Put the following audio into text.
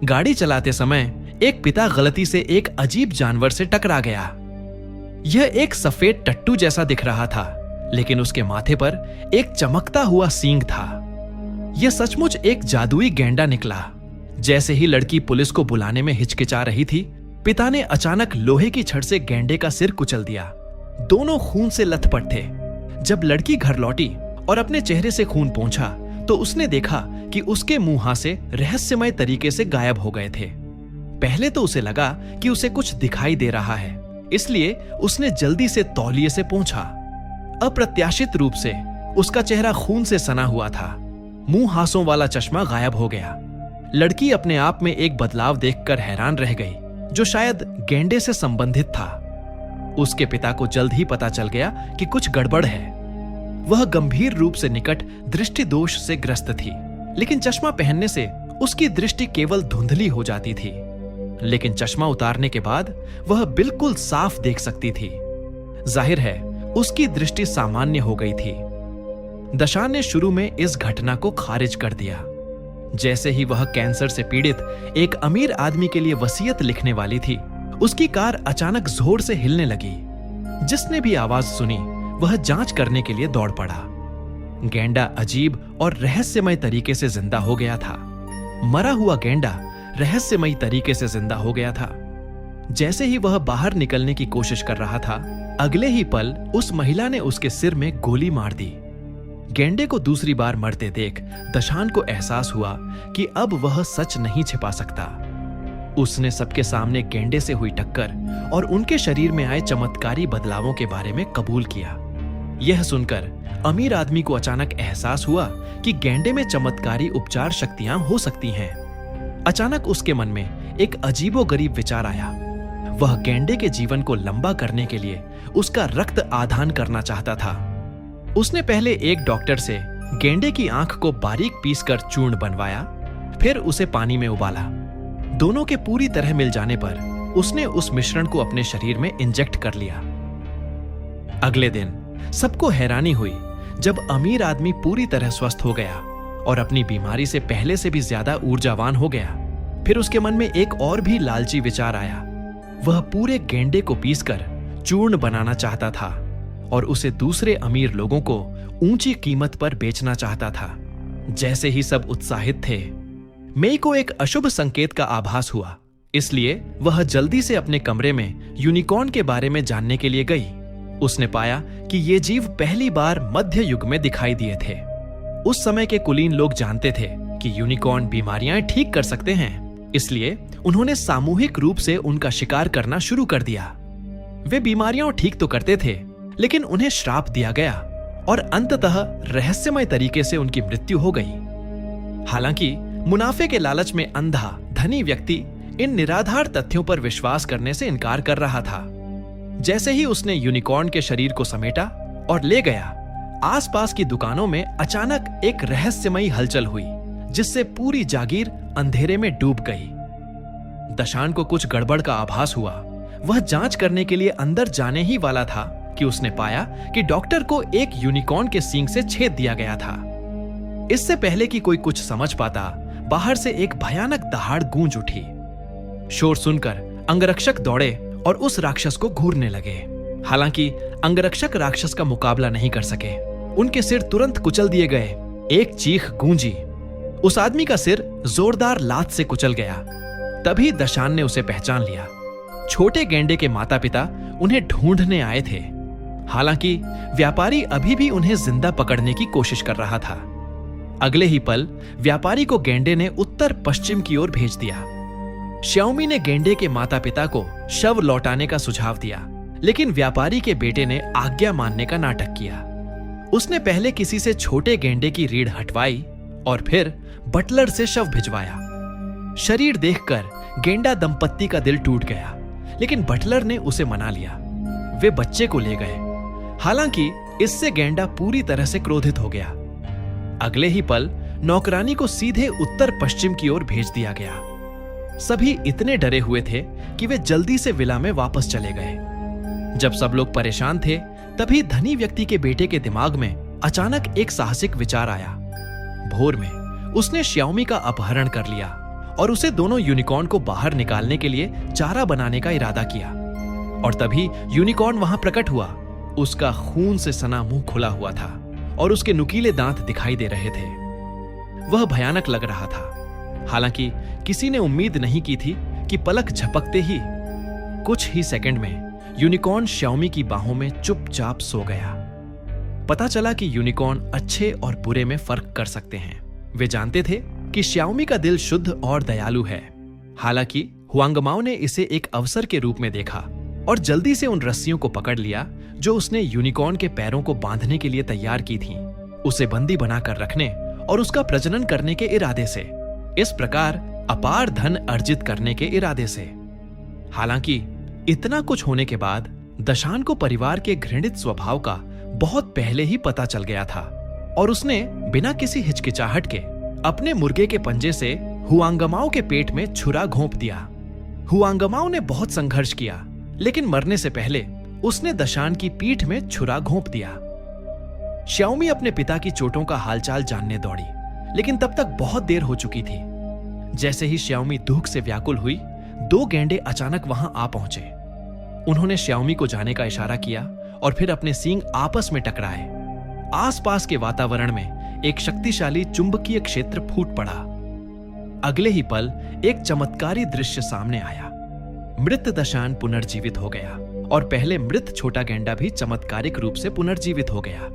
गाड़ी चलाते समय एक पिता गलती से एक अजीब जानवर से टकरा गया। यह एक सफेद टट्टू जैसा दिख रहा था, लेकिन उसके माथे पर एक चमकता हुआ सींग था। यह सचमुच एक जादुई गैंडा निकला। जैसे ही लड़की पुलिस को बुलाने में हिचकिचा रही थी, पिता ने अचानक लोहे की छड़ से गैंडे का सिर कुचल दिया। दोनों खून से लथपथ थे। जब लड़की घर लौटी और अपने चेहरे से खून पोंछा तो उसने देखा कि उसके मुंह हाथ से रहस्यमय तरीके से गायब हो गए थे। पहले तो उसे लगा कि उसे कुछ दिखाई दे रहा है, इसलिए उसने जल्दी से तौलिए से पोंछा। अप्रत्याशित रूप से उसका चेहरा खून से सना हुआ था। मुंह हासों वाला चश्मा गायब हो गया। लड़की अपने आप में एक बदलाव देखकर हैरान रह गई, जो शायद गैंडे से संबंधित था। उसके पिता को जल्द ही पता चल गया कि कुछ गड़बड़ है। वह गंभीर रूप से निकट दृष्टि दोष से ग्रस्त थी, लेकिन चश्मा पहनने से उसकी दृष्टि केवल धुंधली हो जाती थी। लेकिन चश्मा उतारने के बाद वह बिल्कुल साफ देख सकती थी। जाहिर है उसकी दृष्टि सामान्य हो गई थी। दशान ने शुरू में इस घटना को खारिज कर दिया। जैसे ही वह कैंसर से पीड़ित एक अमीर आदमी के लिए वसीयत लिखने वाली थी, उसकी कार अचानक जोर से हिलने लगी। जिसने भी आवाज सुनी वह जांच करने के लिए दौड़ पड़ा। गैंडा अजीब और रहस्यमय तरीके से जिंदा हो गया था। मरा हुआ गैंडा रहस्यमयी तरीके से जिंदा हो गया था। जैसे ही वह बाहर निकलने की कोशिश कर रहा था, अगले ही पल उस महिला ने उसके सिर में गोली मार दी। गैंडे को दूसरी बार मरते देख दशान को एहसास हुआ कि अब वह सच नहीं छिपा सकता। उसने सबके सामने गैंडे से हुई टक्कर और उनके शरीर में आए चमत्कारी बदलावों के बारे में कबूल किया। यह सुनकर अमीर आदमी को अचानक एहसास हुआ कि गैंडे में चमत्कारी उपचार शक्तियां हो सकती हैं। अचानक उसके मन में एक अजीबोगरीब विचार आया। वह गैंडे के जीवन को लंबा करने के लिए उसका रक्त आधान करना चाहता था। उसने पहले एक डॉक्टर से गैंडे की आंख को बारीक पीसकर चूर्ण बनवाया, फिर उसे पानी में उबाला। दोनों के पूरी तरह मिल जाने पर उसने उस मिश्रण को अपने शरीर में इंजेक्ट कर लिया। अगले दिन सबको हैरानी हुई जब अमीर आदमी पूरी तरह स्वस्थ हो गया और अपनी बीमारी से पहले से भी ज्यादा ऊर्जावान हो गया। फिर उसके मन में एक और भी लालची विचार आया। वह पूरे गैंडे को पीसकर चूर्ण बनाना चाहता था और उसे दूसरे अमीर लोगों को ऊंची कीमत पर बेचना चाहता था। जैसे ही सब उत्साहित थे, मेई को एक अशुभ संकेत का आभास हुआ, इसलिए वह जल्दी से अपने कमरे में यूनिकॉर्न के बारे में जानने के लिए गई। उसने पाया कि ये जीव पहली बार मध्य युग में दिखाई दिए थे। उस समय के कुलीन लोग जानते थे कि यूनिकॉर्न बीमारियां ठीक कर सकते हैं, इसलिए उन्होंने सामूहिक रूप से उनका शिकार करना शुरू कर दिया। वे बीमारियां ठीक तो करते थे, लेकिन उन्हें श्राप दिया गया और अंततः रहस्यमय तरीके से उनकी मृत्यु हो गई। हालांकि मुनाफे के लालच में अंधा धनी व्यक्ति इन निराधार तथ्यों पर विश्वास करने से इनकार कर रहा था। जैसे ही उसने यूनिकॉर्न के शरीर को समेटा और ले गया, आसपास की दुकानों में अचानक एक रहस्यमयी हलचल हुई, जिससे पूरी जागीर अंधेरे में डूब गई। दशान को कुछ गड़बड़ का आभास हुआ। वह जांच करने के लिए अंदर जाने ही वाला था कि उसने पाया कि डॉक्टर को एक यूनिकॉर्न के सींग से छेद दिया गया था। इससे पहले कि कोई कुछ समझ पाता, बाहर से एक भयानक दहाड़ गूंज उठी। शोर सुनकर अंगरक्षक दौड़े और उस राक्षस को घूरने लगे। हालांकि अंगरक्षक राक्षस का मुकाबला नहीं कर सके। उनके सिर तुरंत कुचल दिए गए। एक चीख गूंजी। उस आदमी का सिर जोरदार लात से कुचल गया। तभी दशान ने उसे पहचान लिया। छोटे गैंडे के माता पिता उन्हें ढूंढने आए थे। हालांकि व्यापारी अभी भी उन्हें जिंदा पकड़ने की कोशिश कर रहा था। अगले ही पल व्यापारी को गैंडे ने उत्तर पश्चिम की ओर भेज दिया। श्याओमी ने गैंडे के माता पिता को शव लौटाने का सुझाव दिया, लेकिन व्यापारी के बेटे ने आज्ञा मानने का नाटक किया। उसने पहले किसी से छोटे गैंडे की रीढ़ हटवाई और फिर बटलर से शव भिजवाया। शरीर देखकर गैंडा दंपत्ति का दिल टूट गया, लेकिन बटलर ने उसे मना लिया। वे बच्चे को ले गए। हालांकि इससे गैंडा पूरी तरह से क्रोधित हो गया। अगले ही पल नौकरानी को सीधे उत्तर पश्चिम की ओर भेज दिया गया। सभी इतने डरे हुए थे कि वे जल्दी से विला में वापस चले गए। जब सब लोग परेशान थे, तभी धनी व्यक्ति के बेटे के दिमाग में अचानक एक साहसिक विचार आया। भोर में उसने श्याओमी का अपहरण कर लिया और उसे दोनों यूनिकॉर्न को बाहर निकालने के लिए चारा बनाने का इरादा किया। और तभी यूनिकॉर्न वहां प्रकट हुआ। उसका खून से सना मुंह खुला हुआ था और उसके नुकीले दांत दिखाई दे रहे थे। वह भयानक लग रहा था। हालांकि किसी ने उम्मीद नहीं की थी कि पलक झपकते ही कुछ ही सेकंड में यूनिकॉर्न श्याओमी की बाहों में चुपचाप सो गया। पता चला कि यूनिकॉर्न अच्छे और बुरे में फर्क कर सकते हैं। वे जानते थे कि श्याओमी का दिल शुद्ध और दयालु है। हालांकि हुआंगमाओ ने इसे एक अवसर के रूप में देखा और जल्दी से उन रस्सियों को पकड़ लिया जो उसने यूनिकॉर्न के पैरों को बांधने के लिए तैयार की थीं, उसे बंदी बनाकर रखने और उसका प्रजनन करने के इरादे से, इस प्रकार अपार धन अर्जित करने के इरादे से। हालांकि इतना कुछ होने के बाद दशान को परिवार के घृणित स्वभाव का बहुत पहले ही पता चल गया था और उसने बिना किसी हिचकिचाहट के अपने मुर्गे के पंजे से हुआंगमाओ के पेट में छुरा घोंप दिया। हुआंगमाओ ने बहुत संघर्ष किया, लेकिन मरने से पहले उसने दशान की पीठ में छुरा घोंप दिया। श्याओमी अपने पिता की चोटों का हालचाल जानने दौड़ी, लेकिन तब तक बहुत देर हो चुकी थी। जैसे ही श्याओमी दुख से व्याकुल हुई, 2 गैंडे अचानक वहां आ पहुंचे। उन्होंने श्याओमी को जाने का इशारा किया और फिर अपने सींग आपस में टकराए। आसपास के वातावरण में एक शक्तिशाली चुंबकीय क्षेत्र फूट पड़ा। अगले ही पल एक चमत्कारी दृश्य सामने आया। मृत दशान पुनर्जीवित हो गया और पहले मृत छोटा गैंडा भी चमत्कारिक रूप से पुनर्जीवित हो गया।